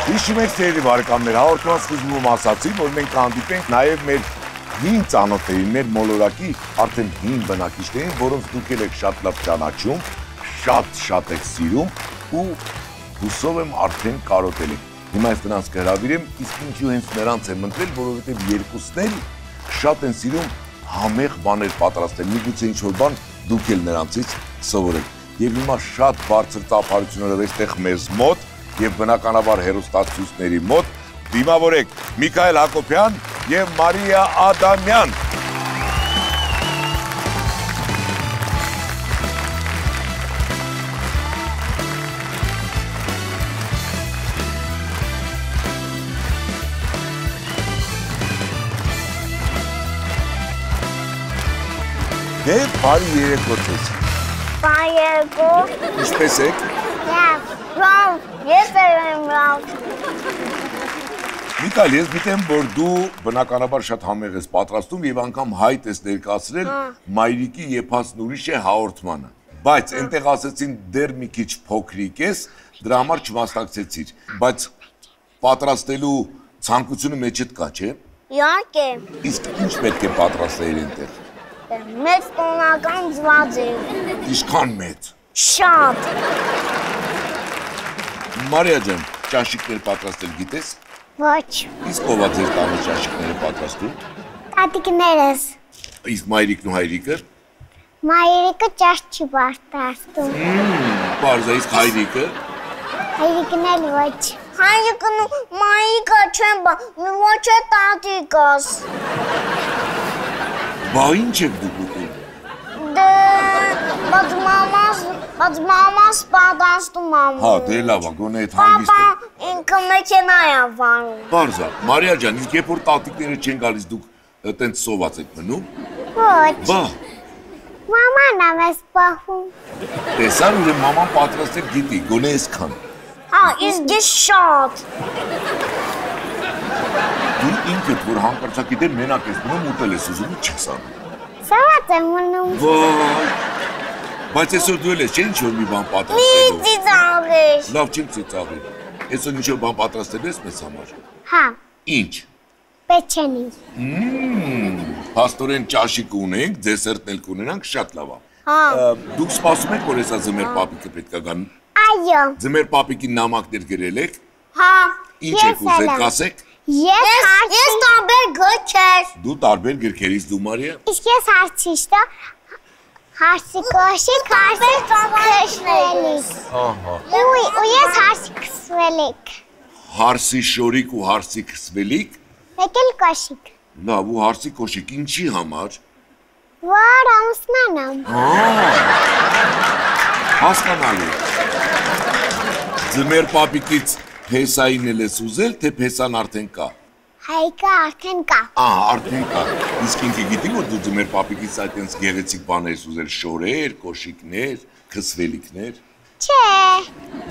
Հիշում եք սիրելի բարեկամներ, հաղորդման սկզբում ասացի, որ մենք կհանդիպենք նաև մեր հին ծանոթներին, մեր մոլորակի արդեն հին բնակիչներին, որոնց դուք եք շատ լավ ճանաչում, շատ եք սիրում ու հուսով եմ արդեն կարոտել եք։ Հիմա ես նրանց կհրավիրեմ, իսկ ինչու հենց նրանց եմ ընտրել, որովհետև երկուսն էլ շատ են սիրում համեղ բաներ պատրաստել, միգուցե ինչ-որ բան դուք էլ նրանցից սովորեք։ Եվ հիմա շատ բարձր ծափարություններով այստեղ մեզ մոտ եւ բնականաբար հերոստատուսների մոտ դիմավորեք Միքայել Հակոբյան եւ Մարիա Ադամյան։ Դե բարի երեկո ձեզ։ Բարի երեկո։ Ինչպե՞ս եք։ Լավ, ես եմ լավ։ Միքայել, ես գիտեմ, որ դու բնականաբար շատ համեղ ես պատրաստում եւ անգամ հայտ ես ներկայացրել մայրիկի եփածն ուրիշ է հաղորդմանը։ Բայց այնտեղ ասեցին դեռ մի քիչ փոքրիկ ես, դրա համար չմասնակցեցիր։ Բայց պատրաստելու ցանկությունը մեջդ կա, չէ՞։ Իհարկե։ Իսկ ինչ պետք է պատրաստեիր այնտեղ։ Մեծ տոնական ձված է։ Ինչքան մեծ։ Շատ։ Մարիա ջան, ճաշիկներ պատրաստել գիտես։ Ոչ։ Իսկ ով է ձեր տանը ճաշիկները պատրաստում։ Տատիկներս։ Իսկ մայրիկն ու հայրիկը։ Մայրիկը ճաշ չի պատրաստում։ Պարզ է, իսկ հայրիկը։ Հայրիկն էլ ոչ։ Հայրիկն ու մայրիկը չեն ոչ է տատիկս։ Բա ինչ եք դուք ուտում։ Դե, բայց մամաս պատրաստում ամ։ Հա, դե լավ, գոնե այդ հանգիստ է։ Պապա ինքը մեքենա է վարում։ Պարզ է, Մարիա ջան, իսկ երբ որ տատիկները չեն գալիս, դուք տենց սոված եք մնում։ Ոչ։ Բա, Մաման է մեզ պահում։ տեսար ուրեմն մաման պատրաստել գիտի, գոնե այսքան։ Հա, իսկ ես շատ։ Դու ինքդ որ հանկարծակի դեր մենակ ես մնում ուտել ես ուզում չես անում։ Սոված եմ մնում։ Վայ։ Բայց այսօր դու ես չէ՞ ինչ-որ մի բան Մի պատրաստելու։ ծիծաղեր։ Լավ չեմ ծիծաղի։ Այսօր ինչ-որ բան պատրաստել ես մեզ համար։ Հա, Ինչ։ պեչենի։ Փաստորեն ճաշիկ ունենք, դեսերտն էլ կունենանք, շատ լավ է։ Հա, Դուք սպասում եք, որ հեսա ձմեր պապիկը պետք է գան։ այո։ Ձմեր պապիկին նամակներ գրել եք։ Հա, Ինչ եք ուզել, կասեք։ Ես տարբեր գրքեր։ Դու տարբեր գրքերից դու Մարիա։ Իսկ ես հարցիշտը հարցի կոշիկ, հարցի կշվելիք։ Ահա։ Ու ես հարցի կսվելիք։ Հարսի շորիկ ու հարսի քսվելիք։ Մեկ էլ կոշիկ։ Լավ, ու հարսի կոշիկ ինչի համար։ Որ ամուսնանամ։ Հասկանալի։ Ձմեր պապիկից փեսային էլ ես ուզել, թե փեսան արդեն կա։ Հայկը արդեն կա։ Ահա, արդեն կա։ Իսկ ինքը գիտի, որ դու ձմեր պապիկից այդտենց գեղեցիկ բաներ ես ուզել, շորեր, կոշիկներ, քսվելիքներ։ Չէ։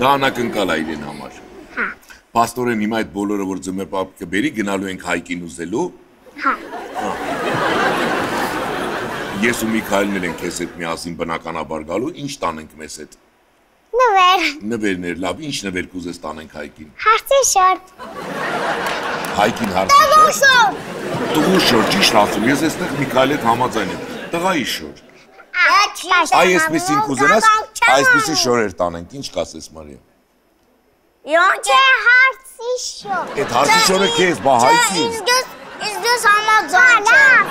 Դա անակնկալ է իրեն համար։ Հա։ Պաստորեն հիմա այդ բոլորը, որ ձմեր պապիկը բերի, գնալու ենք Հայկին ուզելու։ Հա։ Ես ու Միքայելն էլ ենք քեզ հետ միասին բնականաբար գալու, ինչ տանենք մեզ հետ։ Նվեր։ Նվերներ, լավ, ինչ նվեր կուզես տանենք Հայկին։ Հարցի շորտ։ Հայկին հարցը։ Շորտ։ Տղու շոր, ճիշտ ասում, ես այստեղ Միքայելի հետ համաձայն եմ։ Տղայի շոր։ Այ այսպեսին կուզենաս, այսպեսի շորեր տանենք, ինչ կասես Մարիա։ Չէ, հարցի շորտ։ Այդ հարցի շորը քեզ, բա Հայկին։ Իսկ ես համաձայն չեմ։ Լավ,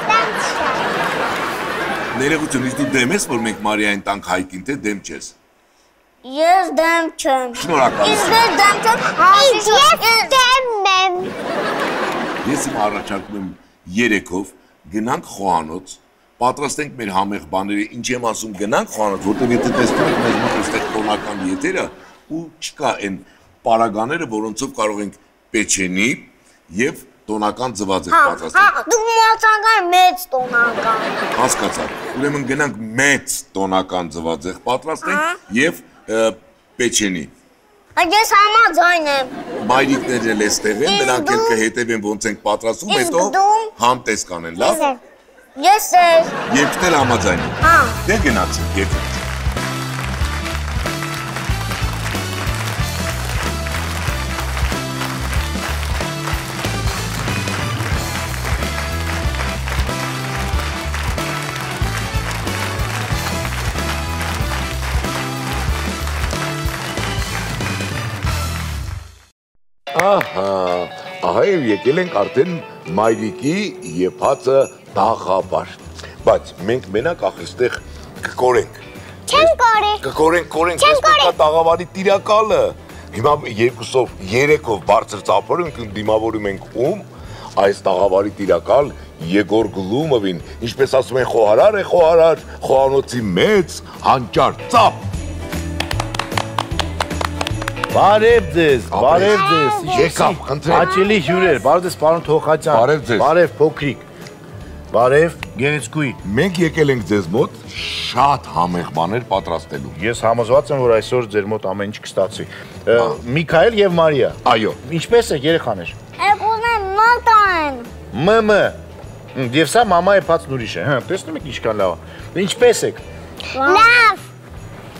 Ներողություն, իսկ դու դեմ ես, որ մենք Մարիային տանք Հայկին, թե դեմ չես։ Ես դեմ չեմ։ Շնորհակալություն։ Իսկ ես դեմ չեմ։ Ես դեմ եմ։ Ես իմ առաջարկում եմ երեքով գնանք խոհանոց, պատրաստենք մեր համեղ բաները, ինչ եմ ասում, գնանք խոհանոց, որտեղ եթե տեսնում եք մեզ մոտ այստեղ տոնական եթերը ու չկա այն պարագաները, որոնցով կարող ենք պեչենի եւ տոնական ձվածեղ պատրաստել։ Հա, դու մոռացան մեծ տոնական։ Հասկացա։ Ուրեմն գնանք մեծ տոնական ձվածեղ պատրաստենք եւ պեչենի։ Ես համաձայն եմ։ Մայրիկներն էլ էստեղ են, նրանք էլ կհետևեն ոնց ենք պատրաստում, հետո համտես կանեն, լավ։ Ես էլ։ Երկդ էլ համաձայն են։ Հա։ Դե գնացինք, եկեք։ Ահա եւ եկել ենք արդեն մայրիկի եփածը տաղավար։ Բայց մենք մենակ այստեղ կկորենք։ Չեմ կորի։ Կկորենք, ես պետք է տաղավարի տիրակալը։ Հիմա երկուսով, երեքով բարձր ծափորենք դիմավորում ենք ում այս տաղավարի տիրակալ Եգոր Գլումովին, ինչպես ասում են խոհարար է խոհարար, խոհանոցի մեծ հանճար ծափ։ Բարև ձեզ, բարև ձեզ։ Եկավ, խնդրեմ։ Հաճելի հյուրեր, բարև ձեզ, պարոն Թոխացյան։ Բարև ձեզ։ Բարև փոքրիկ։ Բարև գեղեցկուի։ Մենք եկել ենք ձեզ մոտ շատ համեղ բաներ պատրաստելու։ Ես համոզված եմ, որ այսօր ձեր մոտ ամեն ինչ կստացվի։ Միքայել եւ Մարիա։ Այո։ Ինչպես եք երեխաներ։ Եկուն եմ մոտան։ ՄՄ։ Եվ սա մամա եփածն ուրիշ է, հա, տեսնում եք ինչքան լավ է։ Ինչպես եք։ Լավ։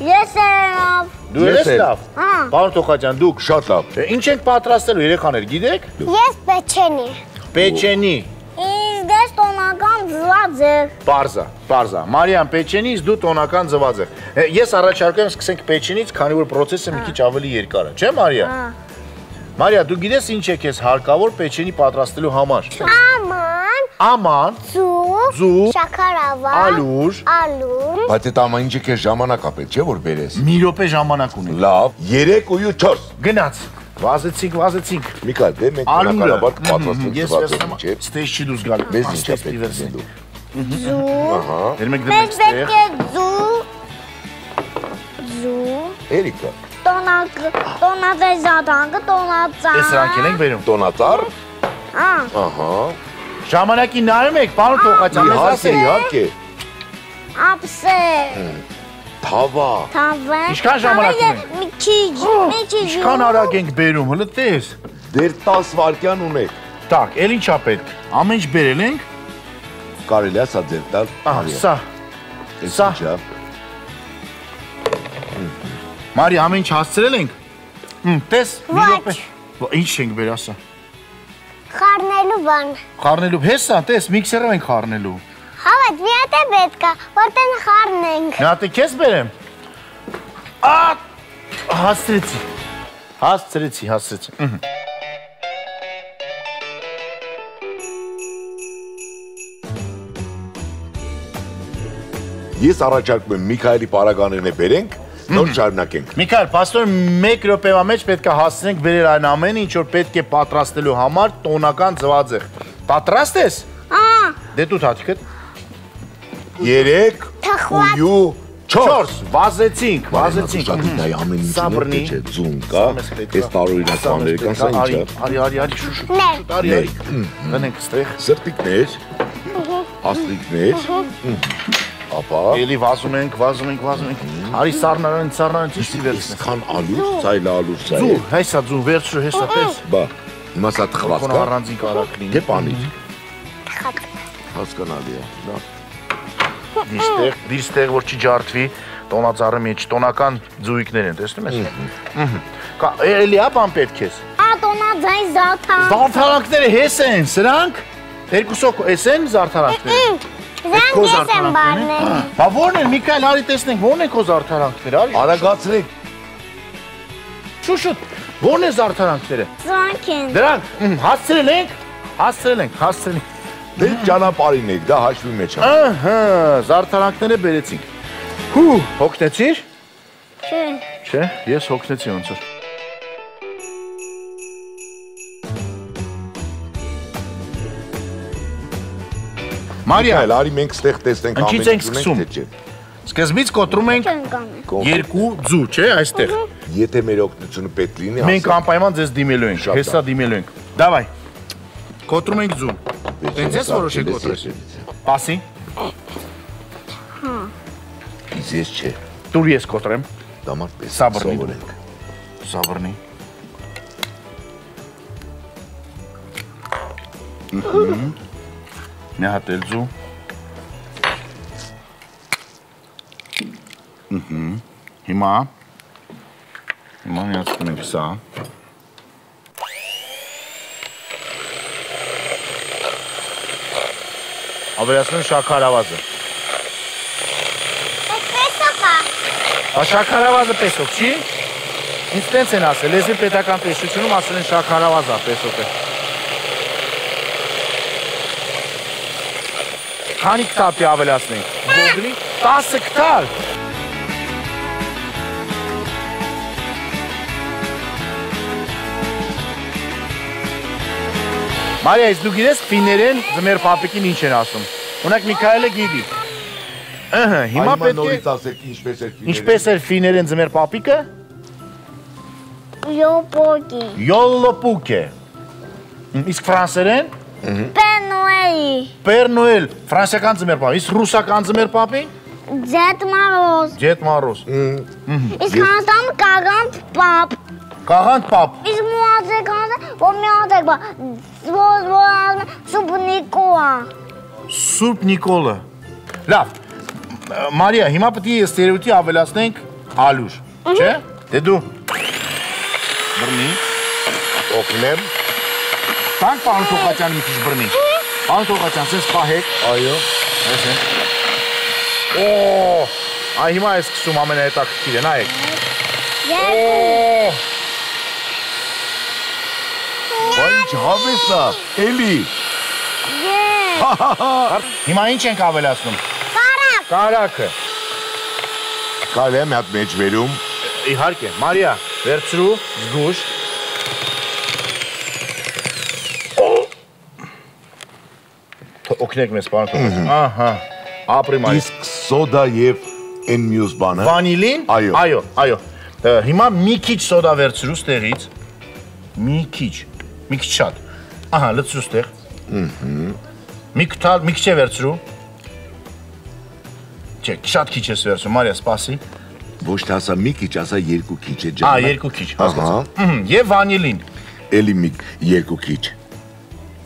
Ես եմ։ Դու ես լավ։ Հա։ Պարոն Թոխացյան, դուք Շատ լավ։ ինչ եք պատրաստելու երեխաներ, գիտեք։ Ես պեչենի։ Պեչենի։ Իսկ դες տոնական ձվածեղ։ Պարզա։ Մարիան պեչենից, դու տոնական ձվածեղ։ Ես առաջարկում եմ սկսենք պեչենից, քանի որ process-ը մի քիչ ավելի երկար է, չէ՞ Մարիա։ Մարիա, դու գիտես ինչ է քեզ հարկավոր պեչենի պատրաստելու համար։ Աման, ձու, շաքարավա, ալուր։ Բայց այդ ամեն ինչը քեզ ժամանակ ապել, չէ՞ որ բերես։ մի րոպե ժամանակ ունի։ Լավ, 3 ու 4։ Գնաց։ Վազեցինք։ Միքայել, դե մենք բնականաբար կպատրաստենք Ես ծվածեղը, չէ՞։ ստեյջ չի դուս գալու։ Մեզ ինչ է պետք դու։ Ձու։ Դեր մենք Մեզ դրենք պետք է ձու։ Էրիկա, Տոնաձեզադանգը, տոնածան։ Ես սրանք ենք բերում։ տոնածառ։ Ահա։ Ժամանակին նայում եք, պարոն Թոխացյան, մեզ ասեք։ Իհարկե։ Ապսե։ Թավա։ Թավե։ Ինչքան ժամանակ ունենք։ Մի քիչ։ Ինչքան արագ ենք բերում, հələ տես։ Դեր 10 վայրկյան ունեք։ Так, էլ ինչա պետք։ Ամեն ինչ բերել ենք։ Կարելի է սա ձեր տալ։ Ահա, սա։ Սա։ Ինչա։ Մարի, ամեն ինչ հասցրել ենք։ Տես, մի Ոչ։ րոպե։ Ինչ ենք բեր ասա։ Խառնելու բան։ Խառնելու հեսա, տես, միքսերով ենք խառնելու։ Հավատ, մի հատ է պետք է, որտեն խառնենք։ Մի հատ է քեզ բերեմ։ Հասցրեցի։ Ես առաջարկում եմ Միքայելի պարագաներն բերենք, նոր շարունակենք։ Միքայել, պաստոր 1 րոպեվա մեջ պետք է հասցնենք բերել այն ամենը, ինչ որ պետք է պատրաստելու համար տոնական ձվածեղ։ Պատրաստ ես։ Դե դու թաթիկդ։ 3 ու 4։ Վազեցինք։ Դա ամեն ինչը չէ, ձուն կա, այս տարօրինակ բաները կան, սա ինչա։ Արի, շուշ։ Ներ։ Արի։ Գնենք ստեղ։ Սրտիկներ, աստղիկներ, ապա Էլի վազում ենք։ Արի սառնարան, ճիշտ վերցնես։ Իսկան ալուր, ցայլա ալուր, Ձու, հեսա ձու, վերցրու, հեսա պես։ Բա, հիմա սա թխված Կոն կա։ առանձին կարակ լինի։ Դե պանիր։ Հասկանալի է, լավ։ Դիրստեղ, որ չի ջարդվի, տոնածառի մեջ տոնական ձուիկներ են, տեսնում ես։ Էլի է բան պետք ես։ Տոնաձայն զարդան։ Զարդարանքները հես են, սրանք։ Երկուսով էս են զարդարանքները։ Զանք ես եմ բարնել։ Բա ո՞րն են, Միքայել, արի տեսնենք, ո՞րն են քո զարդարանքները, արի։ Արագացրեք։ Շուշուտ, ո՞րն են զարդարանքները։ Զանք են։ Դրանք հասցրել ենք։ Դե ճանապարհին եք, դա հաշվի մեջ է։ Ահա, զարդարանքները բերեցինք։ Հու, հոգնեցիր։ Չէ, ես հոգնեցի ոնց որ։ Մարիա, Արի մենք ստեղ տեսնենք Ինչից ենք սկսում։ Սկզբից կոտրում ենք 2 ձու, չէ, այստեղ։ Եթե մեր օգնությունը պետք լինի, Մենք անպայման ձեզ դիմելու ենք, հեսա դիմելու ենք։ Դավայ։ Կոտրում ենք ձու։ Տենց ես որոշեք կոտրես։ Պասի։ Ես չէ։ Դուր ես կոտրեմ։ Դամար պես Սաբրնի։ սովորենք։ Սաբրնի։ Մի հատ էլ ձու։ Հիմա միացնում ենք սա։ Ավելացնում շաքարավազը։ Պես պեսոք է։ Շաքարավազը պեսոք չի։ Ինձ տենց են ասել, լեզվի պետական տեսությունում ասել են շաքարավազա պես օպե։ Քանի կտապի ավելացնենք, գոգնի, 10 կտալ։ Մարիա, ես դու գիտես ֆիներեն ձմեր պապիկին ինչ են ասում։ Ունակ Միքայելը գիտի։ Հիմա պետք է նորից ասեք ինչպես էր ֆիներեն ձմեր պապիկը։ Յոպոկի։ Յոլոպուկե։ Իսկ ֆրանսերեն։ Պենուելի։ Պեր Նոել, ֆրանսիական ձմեր պապի, իսկ ռուսական ձմեր պապին։ Ձետ Մարոս։ Ջետ Մարոս։ Իսկ Հայաստան Կաղանդ պապ։ Կաղանդ պապ։ Իսկ մոազեկանը որ մի հատ է որ Սուրբ Նիկոլա։ Սուրբ Նիկոլը։ Լավ։ Մարիա, հիմա պետք է ստերեոտի ավելացնենք ալուր, չէ՞։ Դե դու բռնի, օգնեմ։ տանք պարոն Թողաչյանը մի քիչ բռնի։ Պարոն Թողաչյան, սենց պահեք։ Այո։ Այսեն։ Օ, այ հիմա է սկսում ամենահետաքրքիրը, նայեք։ Բա ինչ հավես է, էլի։ Հիմա ինչ ենք ավելացնում։ Կարակ։ Կարակը։ Կարելի է մի հատ մեջ վերում։ Իհարկե, Մարիա, վերցրու, զգուշ։ Օգնեք մեզ, պարոն Թողաչյան։ Ահա, ապրի Մարիա։ Իսկ սոդա եւ այն մյուս բանը։ Վանիլին։ Այո։ Այո։ Հիմա մի քիչ սոդա վերցրու ստեղից։ Մի քիչ շատ։ Ահա, լցրու ստեղ։ Մի քիչ է վերցրու։ Չէ, շատ քիչ ես վերցրու, Մարիա, սպասի։ Ոչ թե ասա մի քիչ, ասա երկու քիչ է ջան։ Երկու քիչ, հասկացա։ Եվ վանիլին։ Էլի երկու քիչ։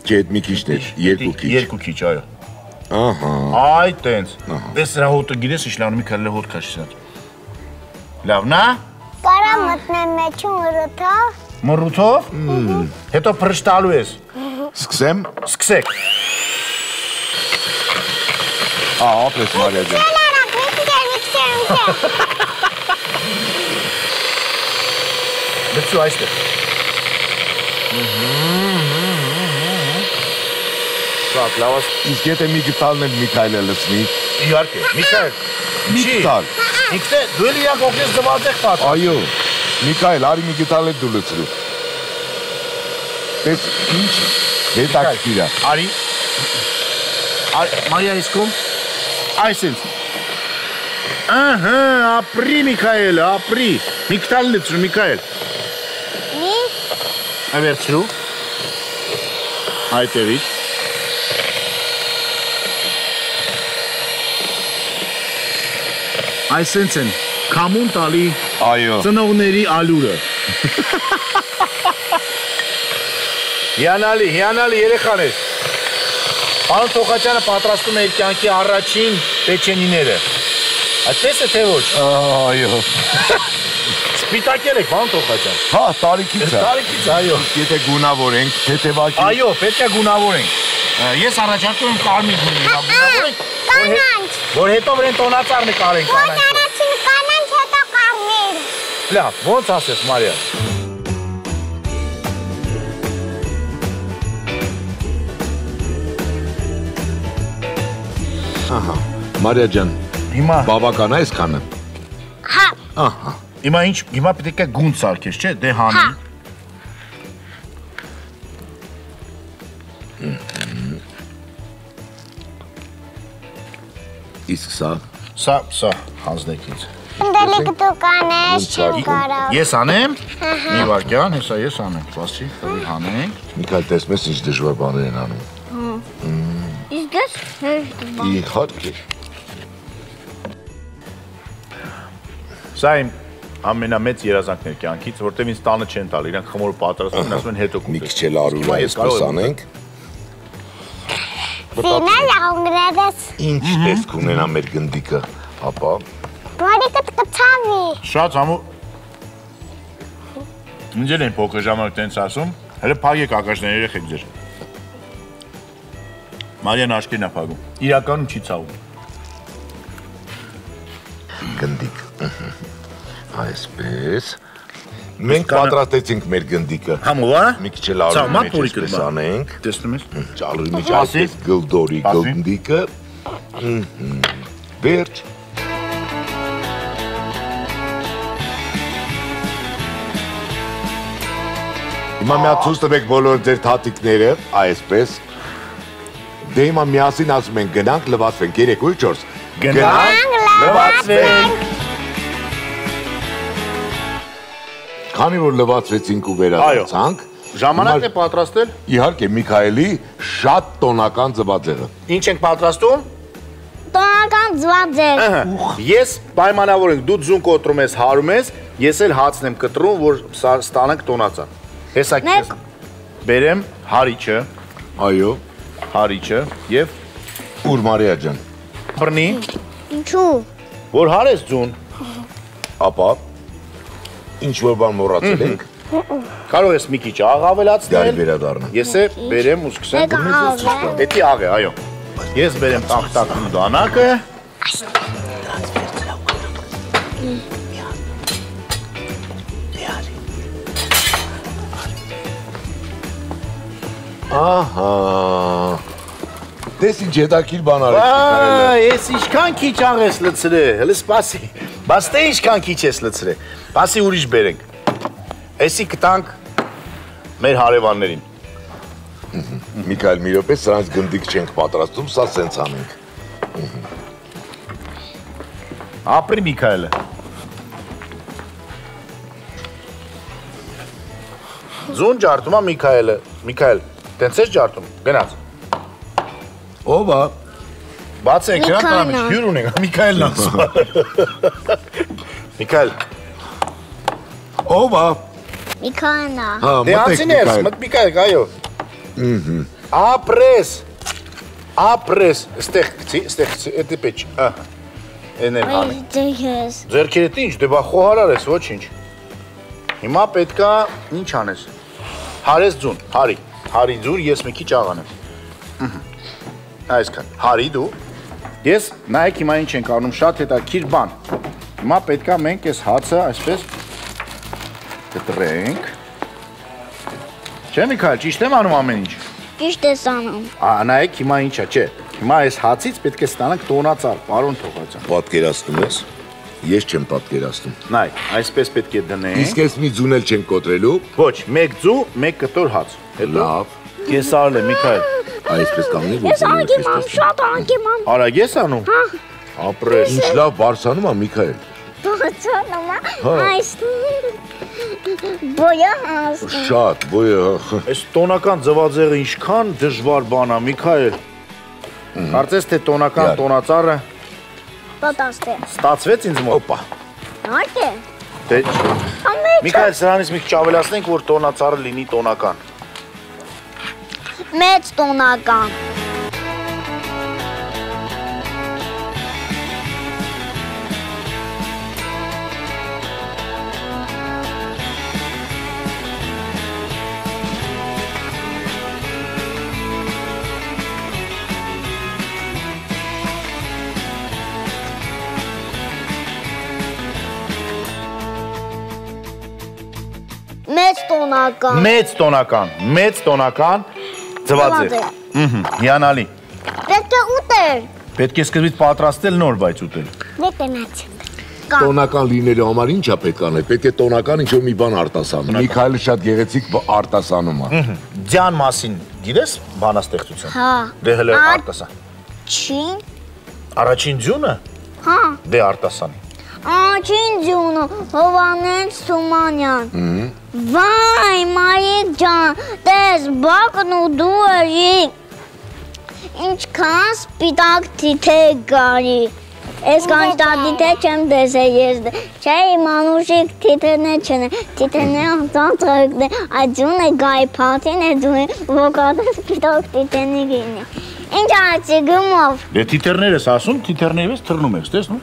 Չէ, այդ մի քիչն է, երկու քիչ։ Երկու քիչ, այո։ Ահա։ Այ տենց։ Դες սրա հոտը գիտես ինչ լավ, մի քանի հոտ քաշի սա։ Լավն է։ Կարա մտնեմ մեջում մռութով։ Մռութով։ Հետո փրշտալու ես։ Սկսեմ։ Սկսեք։ Ապրես Մարիա ջան։ Լցու այստեղ։ Շատ լավ է։ Իսկ եթե մի գտալն էլ Միքայելը լցնի։ Իհարկե, Միքայել։ Մի գտալ։ Ինքն է դու էլ իրան կողքից ձվածեղ տաց։ Այո։ Միքայել, արի մի գտալ էլ դու լցրու։ Տես ինչ հետաքրքիր է։ Արի։ Մարիա իսկում։ Այսինքն։ Ահա, ապրի Միքայելը, ապրի։ Մի գտալ լցրու Միքայել։ Մի։ Վերցրու։ Այդտեղից։ Այսենց են քամուն տալի ծնողների ալուրը։ Հիանալի երեխան ես։ Պարոն Թողաչյանը պատրաստում է իր կյանքի առաջին պեչենիները։ Այդպես է թե ոչ։ Այո։ Սպիտակել եք, պարոն Թողաչյան։ Հա, տարիքից է։ Տարիքից, այո։ Եթե գունավորենք, թեթևակի։ Այո, պետք է գունավորենք։ Ես առաջարկում եմ կարմիր գունի գունավորենք։ Կանանչ։ Որ հետո վրեն տոնածառ նկարենք կանանչ։ Առաջին կանանչ, հետո կարմիր։ Լավ, ոնց ասես Մարիա։ Ահա, Մարիա ջան, Հիմա բավական է այսքանը։ Հա։ Ահա։ հիմա պետք է գունդ սարքես, չէ՞, դե հանի։ Իսկ սա։ Սա հանձնեք ինձ։ Դելիք դու կանես, չեմ կարող։ Ես անեմ։ Մի վարքյան, հեսա ես անեմ, սպասի, տվի հանենք։ Միքայել, տեսնես ինչ դժվար բաներ են անում։ Իսկ ես հեշտ բան։ Իհարկե։ Սա իմ ամենամեծ երազանքն էր կյանքից, որտեղ ինձ տանը չեն տալ, իրանք խմորը պատրաստում են, ասում են հետո կուտես։ Մի քիչ էլ արուր այսպես անենք։ Սինալ աղունգրերես։ Ինչ տեսք ունենա մեր գնդիկը, ապա։ Բարիկըտ կցավի։ Շատ համու։ Ինձ են փոքր ժամանակ տենց ասում, հələ փագեք ակաշներ երեխեք ձեր։ Մարիան աշկերն է փագում։ Իրականում չի ցավում։ Գնդիկ։ Այսպես։ Մենք պատրաստեցինք մեր գնդիկը։ Համովա՞։ Մի քիչ էլ արի մեջ էսպես անենք։ Տեսնում ես։ Ճալրի մեջ այսպես գլդորի գնդիկը։ Վերջ։ Հիմա միացուց տվեք բոլոր ձեր թաթիկները, այսպես։ Դե հիմա միասին ասում ենք գնանք լվացվենք, 3 ու 4։ Գնանք լվացվենք։ Քանի որ լվացվեցինք ու վերադարձանք, ժամանակն է պատրաստել։ Իհարկե Միքայելի շատ տոնական ձվածեղը։ Ինչ ենք պատրաստում։ Տոնական ձվածեղ։ Ես պայմանավոր ենք, դու ձուն կոտրում ես, հարում ես, ես էլ հացն եմ կտրում, որ ստանանք տոնածան։ Հեսա քեզ բերեմ հարիչը, Այո, հարիչը եւ ուր Մարիա ջան։ բռնի, Ինչու։ որ հարես ձուն։ Ապա ինչ որ բան մոռացել ենք, Կարող ես մի քիչ աղ ավելացնել։ դարի վերադառնա։ Ես է բերեմ ու սկսեմ։ Էդի աղ է, այո։ Ես բերեմ տախտակն ու դանակը։ Ահա։ Տես ինչ հետաքրքիր բան արեցիք Միքայելը։ Ես ինչքան քիչ աղ ես լցրել, հələ սպասի։ Բայց թե ինչքան քիչ ես լցրել։ Սպասի ուրիշ բերենք։ Էսի կտանք մեր հարևաններին։ Միքայել, մի րոպե, սրանց գնդիկ չենք պատրաստում, սա սենց անենք։ Ապրի Միքայելը։ Ձուն ջարդում է Միքայելը։ Միքայել, տենց ես ջարդում, գնաց։ Ով է։ Բացեք, հրապարամիջ, հյուր ունենք, Միքայելն ասում է։ Միքայել։ Ով է։ Միքայելն է։ Հա, Դե անցիներս, մտ Միքայել, այո։ Ապրես, ապրես, ստեղ գցի, էդի պեչ, են են հանի։ Ձեքես։ Ձերքերդ ինչ, դե բա խոհարար ես, ոչ ինչ։ Հիմա պետքա ինչ անես։ Հարես ձուն, հարի ձուր, ես մի քիչ աղանեմ։ Այսքան, հարի դու։ Ես նայեք հիմա ինչ ենք անում, շատ հետաքրքիր բան։ Հիմա պետքա մենք այս հացը այսպես կտրենք։ Չէ՞ Միքայել, ճիշտ եմ անում ամեն ինչ։ Ճիշտ ես անում։ Նայեք հիմա ինչա, չէ։ Հիմա այս հացից պետք է ստանանք տոնածառ, պարոն Թողածյան։ Պատկերացնում ես։ Ես չեմ պատկերացնում։ Նայ, այսպես պետք է դնենք։ Իսկ ես մի ձուն էլ չենք կոտրելու։ Ոչ, 1 ձու, 1 կտոր հաց։ Հետո Լավ։ կեսարել է Միքայել։ Այսպես կանգնի, Ես անգեմ ամ, շատ անգեմ ամ։ Արագ ես անում։ Ապրես։ Ինչ լավ բարսանում է Միքայել։ Բացանում է։ Այս բոյա հասնում։ Շատ, բոյը։ Այս տոնական ձվածեղը ինչքան դժվար բան է, Միքայել։ Կարծես թե տոնական տոնածառը Պատաստ է։ ստացվեց ինձ մոտ։ Օպա։ Հարկ է։ Դե Ամեջ։ Միքայել, սրանից մի քիչ ավելացնենք, որ տոնածառը լինի տոնական։ Մեծ տոնական։ Մեծ տոնական ձվածեղ։ Հիանալի։ Պետք է ուտել։ Պետք է սկզբից պատրաստել նոր, բայց ուտել։ Դե կնաց։ Տոնական լինելու համար ի՞նչ է պետք անել։ Պետք է տոնական ինչ-որ մի բան արտասանում։ Միքայելը շատ գեղեցիկ արտասանում է։ Ձյան մասին գիտես բանաստեղծություն։ Հա։ Դե հələ արտասան։ Չի։ Առաջին ձյունը։ Հա։ Դե արտասանի։ Առաջին ձյունը Հովհաննես Թումանյան։ Վայ, Մարիկ ջան, տես բակն ու դուրի։ Ինչքան սպիտակ թիթեր գարի։ Ես կանչտատիթե չեմ տեսել ես։ Չէ, իմ անուշիկ թիթերներ չեն, թիթերները ծանծրակն է, այդ ձյունը գայի փաթին է ձյունը, վոկատը սպիտակ թիթերնի գինի։ Ինչ արեցի գումով։ Դե թիթերներ ես ասում, թիթերներով ես թռնում ես, տեսնում։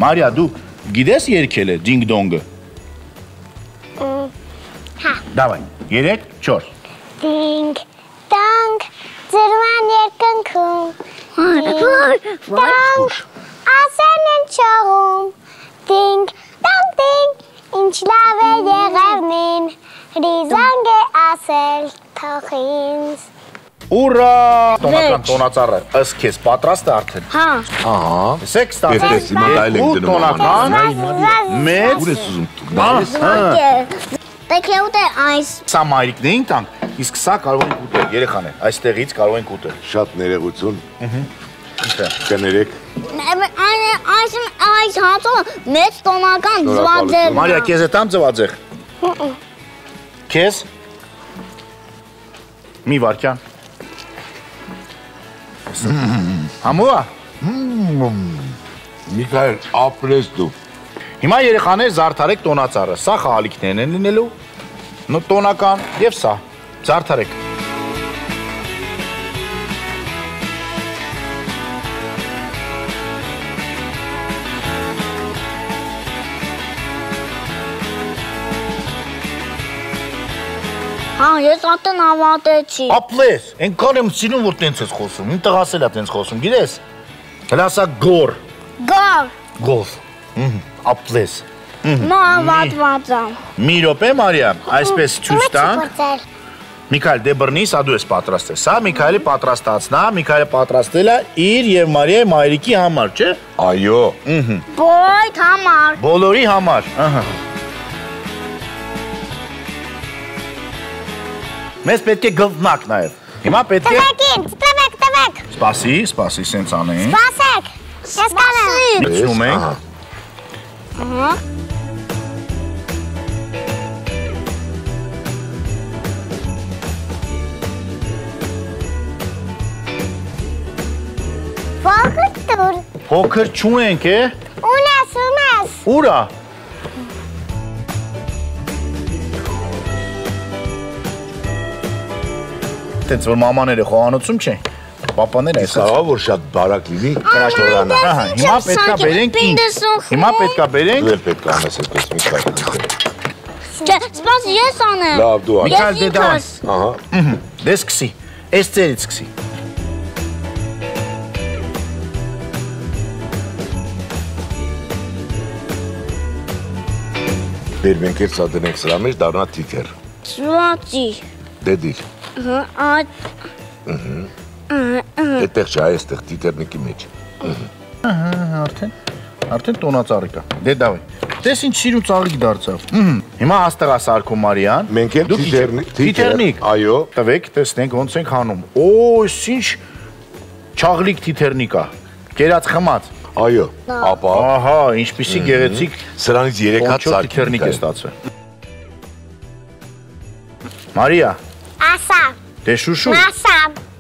Մարիա, դու գիտես երգել է դինգ դոնգը։ Հա։ Դավայ, 3, 4։ Դինգ դոնգ, ձրման երկնքում։ Դոնգ, ասեն են չաղում։ Դինգ դոնգ, Ինչ լավ է եղևնին, հրիզանգ է ասել թող ինձ։ Ուրա! Տոնական տոնածառը, ըստ քեզ պատրաստ է արդեն։ Հա։ Ահա։ Տեսեք ստացել։ Պետք է մոդայլ ենք դնում տոնական, մեծ, Ուր ես ուզում Պետք է ուտել այս։ սա մայրիկն էին տանք, իսկ սա կարող ենք ուտել, երեխան է, այստեղից կարող ենք ուտել։ Շատ ներողություն Ինչ է։ Կներեք Այս հացը մեծ տոնական ձվածեղն է։ Մարիա, քեզ է տամ ձվածեղ։ Քեզ։ Մի վարքյան։ Համու է։ Միքայել, ապրես դու Հիմա երեխաներ զարդարեք տոնածառը, սա խաղալիքներն են լինելու, տոնական և սա, զարդարեք։ Հա, ես ատեն ավատեցի։ Ապլես, ենքան եմ սինում, որ տենց ես խոսում, իմ տղասել է տենց խոսում, գիրես, հլա սա գոր, Գար։ գով, ապլես։ Մա ավատված եմ։ Մի րոպե, Մարիա, այսպես ցույց տանք, Միքայել դե բռնի, սա դու ես պատրաստել, սա Միքայելի պատրաստացնա, Միքայելը պատրաստել է իր և Մարիայի մայրիկի համար, չէ։ Այո Բոլորիդ համար։ Բոլորի համար, Մեզ պետք է գլտնակ նաև, հիմա պետք է… Տվեք ինձ, տվեք։ Սպասի, սենց անենք, Սպասեք, ես կանեմ։ մտցնում ենք, Ահա։ Փոքր տուր։ փոքր չունենք է, Ունես։ ուրա, տենց որ մամաները խոհանոցում չեն, պապաները այս Կարող որ շատ բարակ լինի կրաշորանա Հիմա պետքա բերենք ինձ, հիմա պետքա բերենք, Դու էլ պետք է անես այդպես Միքայել Չէ, սպաս ես անեմ։ Լավ դու անես Միքայել դե դավայ, Ահա դե սկսի, այս ծերից սկսի, Բեր մենք էլ սա դնենք սրա մեջ դառնա թիթեր Սուացի։ Դե դիր Այդտեղ չէ այստեղ թիթերնիկի մեջ արդեն տոնածառի կա, դե դավայ, տես ինչ սիրու ծաղիկ դարձավ, հիմա աստղա սարքում Մարիան, Մենք էլ թիթերնիկ, Այո տվեք, տեսնենք ոնց ենք հանում, այս ինչ չաղլիկ թիթերնիկ է, կերած խմած, Այո Ապա ահա, ինչպիսի գեղեցիկ Սրանից 3 հատ Կոնչոր թիթերնիկ է ստացվել։ Մարիա, Ասա, դե շուշուտ, ասա։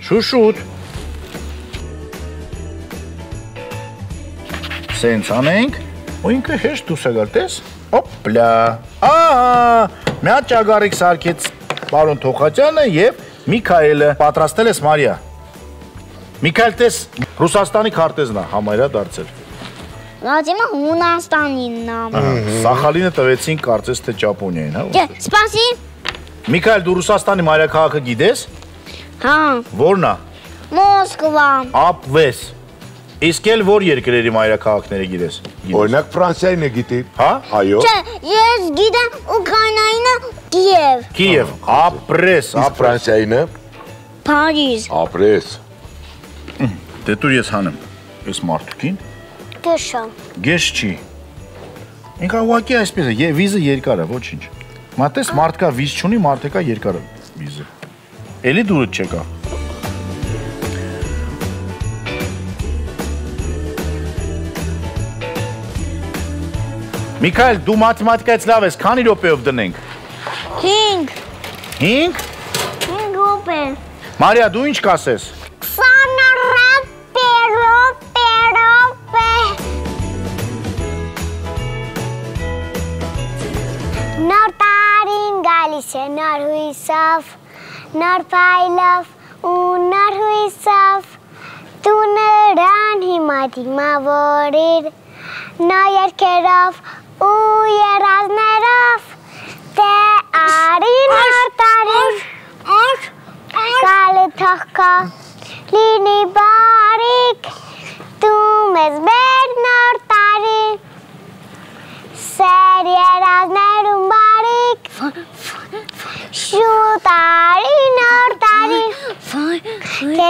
շուշուտ։ Սենց անենք, ու ինքը հեշտ դուս է գալ, տես, հոպլա, մի հատ ճագարիկ սարքեց պարոն Թոխատյանը և Միքայելը, պատրաստել ես Մարիա։ Միքայել տես, Ռուսաստանի քարտեզն է համարյա դարձել։ Լազիմը Հունաստանինն է։ Սախալինը տվեցին կարծես թե Ճապոնիային, հա։ Չէ, սպասի։ Միքայել, դու Ռուսաստանի մայրաքաղաքը գիտես։ Հա, Որն է։ Մոսկվա։ Ապվես։ Իսկ էլ որ երկրերի մայրաքաղաքները գիտես։ Օրինակ Ֆրանսիային է գիտի Հա։ Այո Չէ, ես գիտեմ Ուկրաինայինը Կիև։ Կիև, ապրես, Իսկ Ֆրանսիայինը Փարիզ։ Ապրես Դե տուր ես հանեմ։ Ես մարդուկին։ Գշո։ Գեշ չի։ Ինքա ուղղակի այսպես է, վիզը երկար է, ոչինչ։ Մատես մարդկա վիզ չունի, մարդեկա երկար է վիզը։ Էլի դուրդ չեկա։ Միքայել, դու մաթեմատիկայից լավ ես, քանի րոպեով դնենք։ 5 5 րոպե։ Մարիա, դու ինչ կասես։ 20 րոպե։ Նոր տարին գալիս է նոր հույսով, նոր փայլով ու նոր հույսով, դու նրան հիմա դիմավորիր, նոր երգերով ու երազներով, դե արի նոր տարին, գալի թող քո լինի բարիք, դու մեզ բեր նոր տարի, սեր երազներ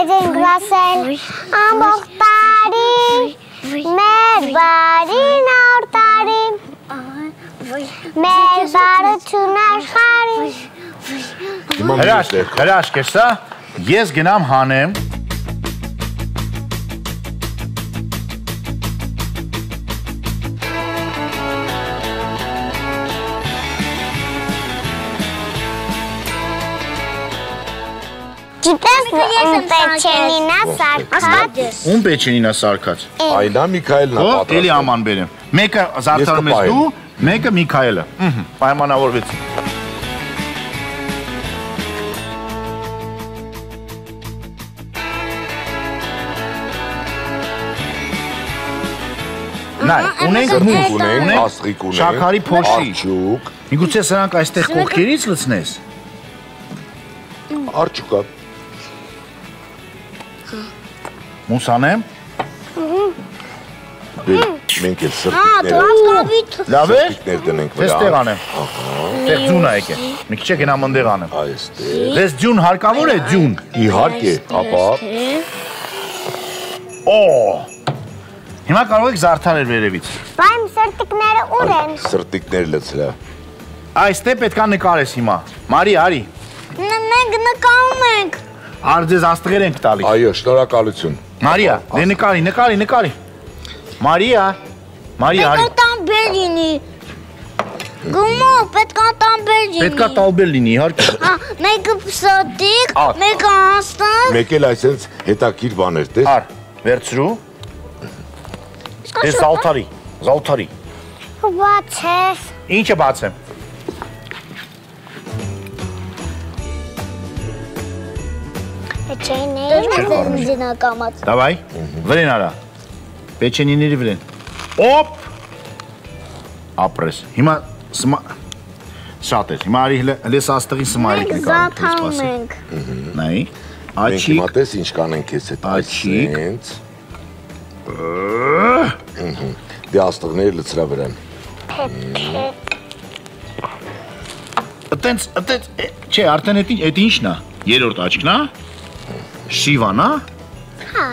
Մեզ ենք վասել ամբողջ տարի, մեր բարին օր տարի, մեր բարություն աշխարհի։ Հրաշք է սա, ես գնամ հանեմ։ Գիտես պեչենինա սարքած։ Ում պեչենինա սարքած։ Այնա Միքայելն է պատրաստել։ Էլի աման բերեմ։ Մեկը զարդարում ես դու, մեկը Միքայելը։ Պայմանավորվեցին։ Նայ, ունենք մուկ, ունենք, աստղիկ ունենք, շաքարի փոշի։ արջուկ, Միգուցե սրանք այստեղ կողքերից լցնես։ արջուկա։ Մուսանեմ։ Մենք էլ սրտիկները Լավ է։ սրտիկներ դնենք վրա։ Էստեղ անեմ։ Այստեղ ձյուն է եկել։ Մի քիչ գնամ ընդեղ անեմ։ Այստեղ։ Դες ձյուն հարկավոր է ձյուն։ Իհարկե, ապա Օ։ Հիմա կարող եք զարդարել վերևից։ Բայց սրտիկները ուր են։ սրտիկներ լցրա։ Այստեղ պետքա նկարես հիմա։ Մարի, արի։ Մենք նկարում ենք։ Արձեզ աստղեր ենք տալիս։ Այո, շնորհակալություն։ Մարիա, դե նկարի։ Մարիա, արի։ Պետք է տամբեր լինի։ Գումո, պետք է տամբեր լինի։ Պետքա տալբեր լինի, իհարկե։ Մեկը սրտիկ, մեկը աստղ։ Մեկ էլ այսենց հետաքրքիր բաներ, տես։Ար, վերցրու։ Դե զալթարի։ Բաց ես։ Ինչը բացեմ։ Պեչենի։ Դավայ, վրեն արա։ Պեչենիների վրեն։ Օպ։ Ապրես։ Հիմա շատ էր։ Հիմա արի հլես աստղի սմայլիկ Զաթանում ենք։ Նայի։ Մենք հիմա տես ինչ կանենք ես հետ այսենց։ Դե աստղներ լցրա վրան։ Այտենց, չէ, արդեն էդ ինչն է։ Երրորդ աչքն է։ Շիվան է։ Հա,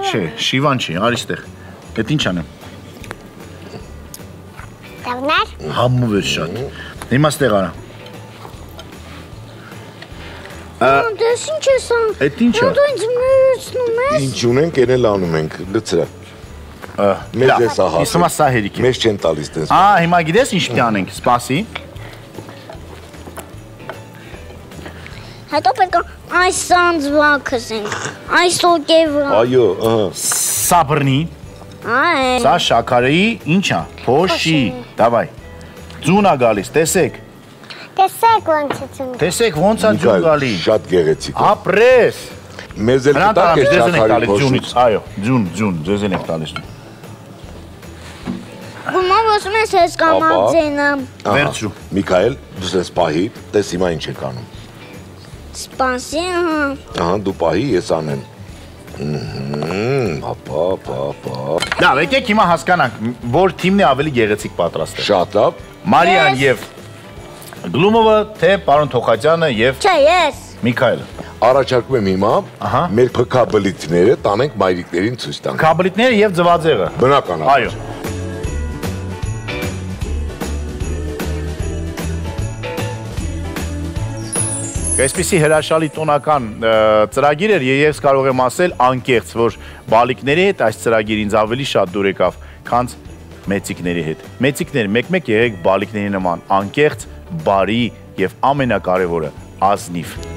Չէ, շիվան չի, արի ստեղ։ Էդ ինչ անեմ։ Դավներ։ Համով էր շատ։ Հիմա ստեղ արա։ Դες ինչ ես ան։ Էդ ինչ է։ Դու ինձ մյուսնում ես։ Ինչ ունենք, ենել անում ենք, լցրա։ Մեզ է սա հասել։ Իսմա սա հերիք է։ Մեզ չեն տալիս տես։ Հիմա գիտես ինչ պիտի անենք, սպասի։ Հետո պետք է այս սանձվա քսենք, այս օկեվը։ Այո, ահա։ Սա բռնի, Այ։ սա շաքարի ինչ է, փոշի, դավայ։ Ձուն է գալիս, տեսեք, Տեսեք ոնց է ծնգ։ տեսեք ոնց է ձուն գալի։ Շատ գեղեցիկ է։ Ապրես։ Մեզ էլ Նրան կտակ տարած է ձեզ են եք շաքարի տալիս ձյունից, փոշուց։ այո, ձյուն, ձեզ են եք տալիս։ Գումա ոսում ես ես կամadzենը։ Վերցրու։ Միքայել, դու ես պահի, տես հիմա ինչ եք անում։ Սպասի, ահա։ Ահա դու պահի, ես անեմ։ Ապա։ Լավ, եկեք հիմա հասկանանք, որ թիմն է ավելի գեղեցիկ պատրաստել։ Շատ լավ։ Մարիան եւ Գլումովը, թե պարոն Թոխատյանը եւ Չէ, ես։ Միքայելը։ Առաջարկում եմ հիմա Ահա։ մեր փքաբլիթները տանենք մայրիկներին ցույց տանք։ Կաբլիտները եւ ձվածեղը։ Բնական է։ Այո։ Այսպիսի հրաշալի տոնական ծրագիր էր եւ ես կարող եմ ասել անկեղծ, որ բալիկների հետ այս ծրագիրը ինձ ավելի շատ դուր եկավ, քան մեծիկների հետ։ Մեծիկներ մեկ-մեկ եղեք բալիկների նման անկեղծ, բարի եւ ամենակարևորը ազնիվ։